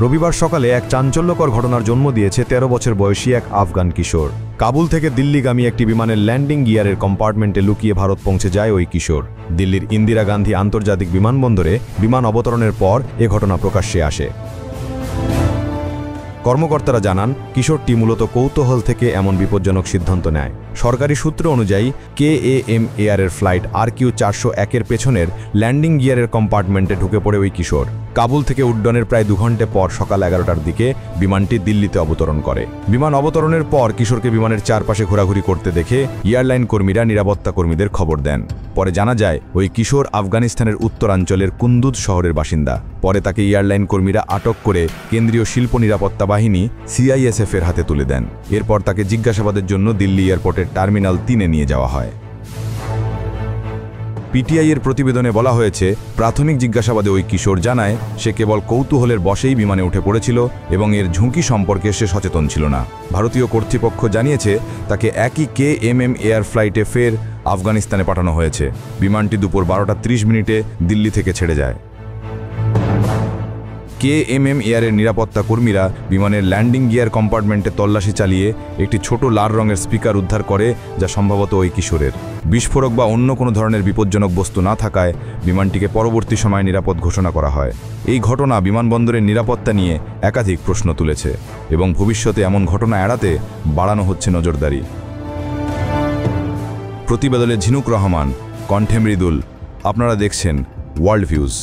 রবিবার সকালে এক চাঞ্চল্যকর ঘটনার জন্ম দিয়েছে ১৩ বছর বয়সী এক আফগান কিশোর। কাবুল থেকে দিল্লিগামী একটি বিমানের ল্যান্ডিং গিয়ারের কম্পার্টমেন্টে লুকিয়ে ভারত পৌঁছে যায় ওই কিশোর। দিল্লির ইন্দিরা গান্ধী আন্তর্জাতিক বিমানবন্দরে বিমান অবতরণের পর এ ঘটনা প্রকাশ্যে আসে। কর্মকর্তারা জানান, কিশোরটি মূলত কৌতূহল থেকে এমন বিপজ্জনক সিদ্ধান্ত নেয়। সরকারি সূত্র অনুযায়ী KAM এয়ারের ফ্লাইট RQ401-এর পেছনের ল্যান্ডিং গিয়ারের কম্পার্টমেন্টে ঢুকে পড়ে ওই কিশোর। কাবুল থেকে উড্ডয়নের প্রায় ২ ঘণ্টা পর সকাল ১১টার দিকে বিমানটি দিল্লিতে অবতরণ করে। বিমান অবতরণের পর কিশোরকে বিমানের চারপাশে ঘোরাঘুরি করতে দেখে এয়ারলাইন কর্মীরা নিরাপত্তা কর্মীদের খবর দেন। পরে জানা যায় ওই কিশোর আফগানিস্তানের উত্তরাঞ্চলের কুন্দুজ শহরের বাসিন্দা। পরে তাকে এয়ারলাইন কর্মীরা আটক করে কেন্দ্রীয় শিল্প নিরাপত্তা বাহিনী CISF-এর হাতে তুলে দেন। এরপর তাকে জিজ্ঞাসাবাদের জন্য দিল্লি এয়ারপোর্টের টার্মিনাল ৩-এ নিয়ে যাওয়া হয়। PTI-এর প্রতিবেদনে বলা হয়েছে, প্রাথমিক জিজ্ঞাসাবাদে ওই কিশোর জানায় সে কেবল কৌতূহলের বশেই বিমানে উঠে পড়েছিল এবং এর ঝুঁকি সম্পর্কে সে সচেতন ছিল না। ভারতীয় কর্তৃপক্ষ জানিয়েছে তাকে একই KMM এয়ার ফ্লাইটে ফের আফগানিস্তানে পাঠানো হয়েছে। বিমানটি দুপুর 12:30 দিল্লি থেকে ছেড়ে যায়। KMM এয়ারের নিরাপত্তা কর্মীরা বিমানের ল্যান্ডিং গিয়ার কম্পার্টমেন্টে তল্লাশি চালিয়ে একটি ছোট লাল রঙের স্পিকার উদ্ধার করে, যা সম্ভবত ওই কিশোরের। বিস্ফোরক বা অন্য কোনো ধরনের বিপজ্জনক বস্তু না থাকায় বিমানটিকে পরবর্তী সময়ে নিরাপদ ঘোষণা করা হয়। এই ঘটনা বিমানবন্দরের নিরাপত্তা নিয়ে একাধিক প্রশ্ন তুলেছে এবং ভবিষ্যতে এমন ঘটনা এড়াতে বাড়ানো হচ্ছে নজরদারি। প্রতিবেদনে ঝিনুক রহমান, কণ্ঠে মৃদুল। আপনারা দেখছেন ওয়ার্ল্ড ভিউজ।